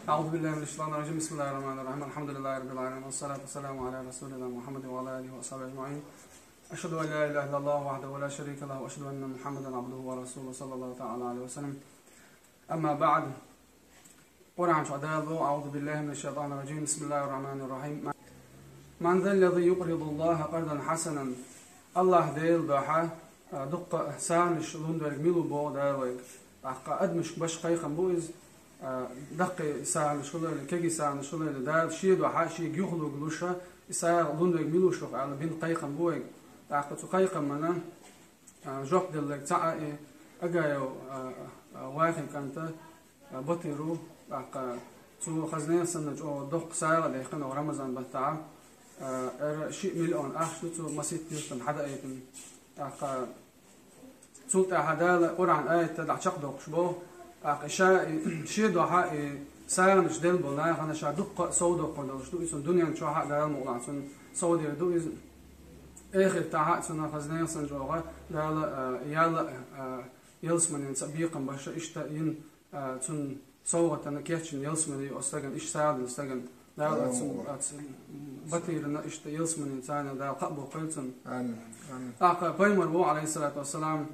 أعوذ بالله من الشيطان الرجيم. بسم الله الرحمن الرحيم. الحمد لله رب العالمين والصلاة والسلام على رسولنا محمد وعلى آله وصحبه أجمعين. أشهد أن لا إله إلا الله وحده لا شريك له وأشهد أن محمدا عبده ورسوله صلى الله تعالى عليه وسلم. أما بعد، قرآن شهداء. أعوذ بالله من الشيطان الرجيم. بسم الله الرحمن الرحيم. من ذا الذي يقرض الله قرضا حسنا. الله ديل بحا دق سانش لندرج ميلو بو داويك أحقا أدمش باش قيخم بويز دقي سان شغل كيجي سان شغل دا شيء دو حاشي جيخلو جلوشة إسا لندرج ميلو شوف على بين قيخم بويك أحقا تقيخم منا جوك دلك تعا أجايو واحد كانت بطيرو أحقا تو خزنين سنة جو دق ساعة ليخنا ورمضان بتاع شيء مليون أخشوا تو مسيت تيرتن حدا أيتن أحقا سلط هذا القرآن آية تدع شقدق شبه أقشاء شيء دوحة سائر مش دل بنا خنا شادق صودق قدر شو يسون دنيا شو حق دار مقلع سون صود يردو إز آخر تاع سون خزنين سون جوغا دال يلا يلسمن سبيقا باش إشتاين سون صوغة تنكيتشن يلسمن يستجن إيش ساعد يستجن دال سون بطيرنا إشتا يلسمن إنسان دال قبو قلتن أقا بيمر بو عليه الصلاة والسلام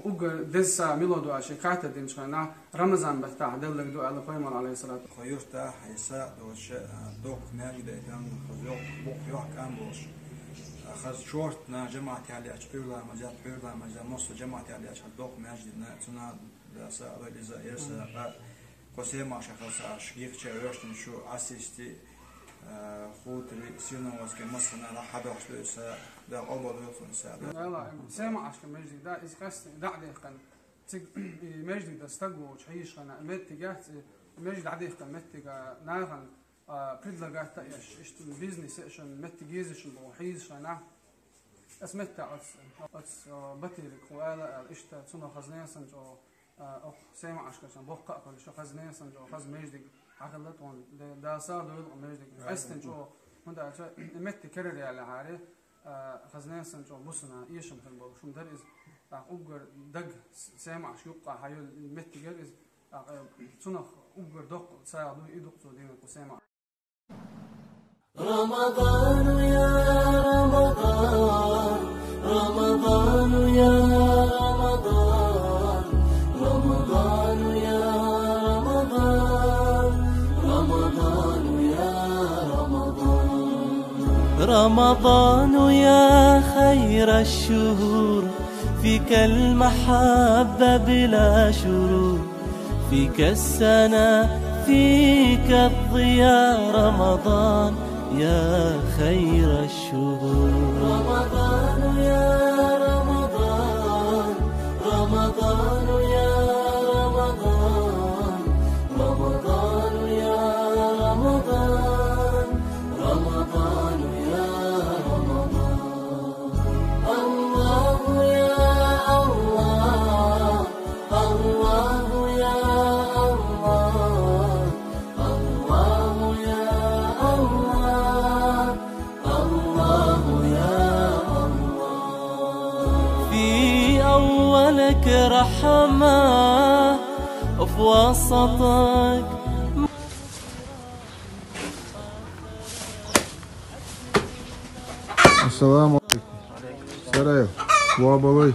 وقر دسا ميلودو أشيكاتا دين شغنا رمضان بتاع دلك دو على بيمر عليه الصلاة والسلام. خيوتا حيسا دوك ناجد إيتان خزوق بوق يوح كان بوش خز شورتنا جماعتي علي أشبيولا مجال بيولا مجال نص جماعتي علي أشبيولا دوك ناجدنا تنا دسا وليزا يرسا قسيما شخصا شقيق شعرشتن شو أسيستي خوتري سينا واسكي مصنع لحد وحشلوسا دا قبض يوفنسا لا سامع عشان مجدي دا إذا خست دعدي خن مجدي دا استقو وشحيش خنا متي جات مجدي دعدي خن متي ناخن بريدلا جات إيش إشتو بيزنس إيشن متي جيزشن بوحيز خنا اسمتها أتس بطير خوالة إشتا سنة خزنين سنجو أو سامع عشان بوقع كل شو خزنين سنجو خز مجدي عقلتهم دا صار دول مجدي أستنجو من دا متي كرر على حارة خزنين سنجو بوسنا إيشم في البول شو مدرس أوجر دق سامع شو يقع هاي المتي جرز سنة أوجر دق ساعدوا يدق تودين وسامع. رمضان يا رمضان رمضان يا رمضان رمضان يا رمضان رمضان يا رمضان رمضان يا خير الشهور فيك المحبة بلا شرور فيك السنة فيك الضياء رمضان يا خير الشهور رمضان يا رمضان رمضان يا رمضان رمضان يا رمضان رمضان يا رمضان الله يا الله الله يا الله الله يا الله الله يا الله في أولك رحمة وفي وسطك السلام عليكم. سلام. وابوي.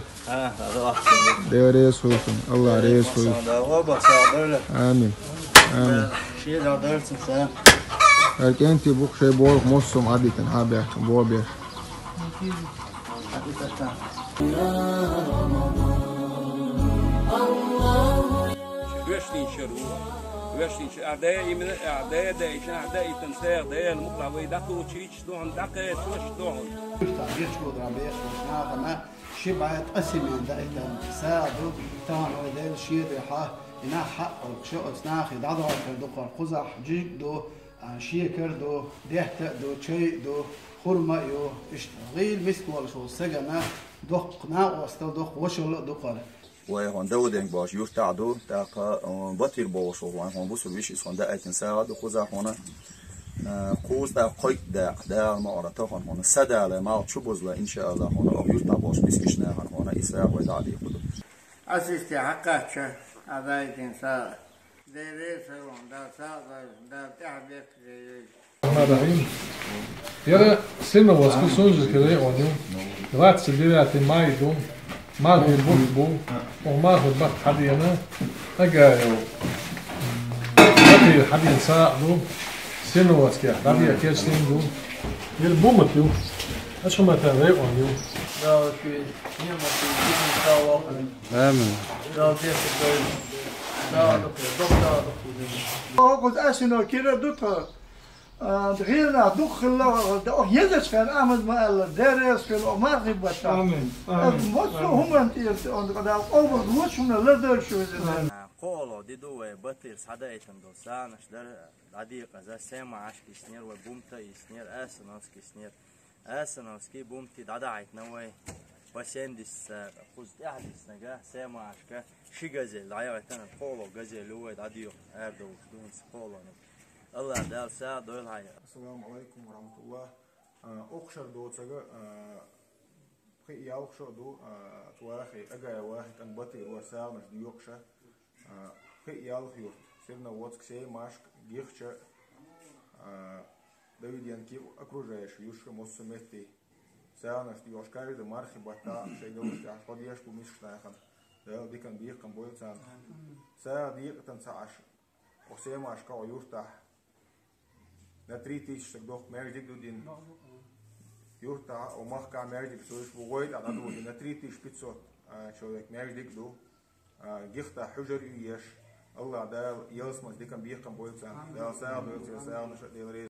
ده رئيس حسن. الله رئيس حسن. آمين. آمين. أنتي بوك شيء بورك مصم عادي تنحابي بوابي. ويشتين شروع ويشتين أعداء من أعداء دايش أعداء تنسى أعداء المقلع ويدقوا وتشيش دوعن دقة توش دوعن. يشكو دربيش وشناغنا شبعت قسم دايتن ساعدوا طبعا وديل شيء ريحه إنها حق وشو أسناخي دعوة كردو قرقزح جيدو شيء كردو دهت دو شيء دو خرما يو اشتغيل مسكول شو سجنا دقنا واستو دق وشل دقله وهون دودين باش يفتعدو تاق بطير باش وهون بوسو بيش يسون دا ايتن ساعد وخزح هنا قوس دا قيد دا معرض هون سدا على ما شو بوزلا إن شاء الله هون أو يفتح باش مسكشنا هون إساء ويدعي خدو أسيستي حقك أبايتين ساعة Marahim. Jere sinno was gesund gekriegt und Rats die Mai doen. Maar heel boel, maar goed bak hadiyana. Agayo. Hadi hadiyan sa doen. Sinno was kia. Hadi akel sin doen. Jere boemet doen. Als je maar daar weet on doen. Nou, ik weet niet wat ik zou wachten. Amen. Nou, het is het leuk. Nou, dat قلت أسنو كده دوتها دخيلنا دخل ده يدرس كان أحمد ما قال درس كان عمر غيبت آمين هم أنت عند قدام أول وش من لدر شو إذا قولوا دي دوه بطير صدا يتندو سانش در عديق زي سما عشك سنير وبومتا يسنير أسناس كي بومتي دادا عيتنوي بسندس قصد أحدث نجاه سما عشكه شي جزيل عيوتنا قولوا جزيل هو عديق أردو دونس قولوا الله دال ساعة دول هاي. السلام عليكم ورحمة الله. أخشر دو تجا خي يأخشر دو تواخي أجا واحد كان بطير وساعة مش ديوخشة خي يالخيو سيرنا واتك سي ماشك جيخشة داود ينكي أكروجاش يوشك موسمتي ساعة مش ديوشكاري ده مارخي بطا شيء جوش تعش قديش بمشكلة خن ده دي كان بيق كان بويل ساعة ديق تنسعش وسي ماشك ويوشتاح نتريتيش تقدر مرجع دودين يورتا ومخك مرجع بسويش بغويت على دودين نتريتيش بيتسوت شو ذاك مرجع دو جيختا حجر يش الله ده يلسمس دي كان بيقم بويتسان ده ساعة بويتسان ساعة مش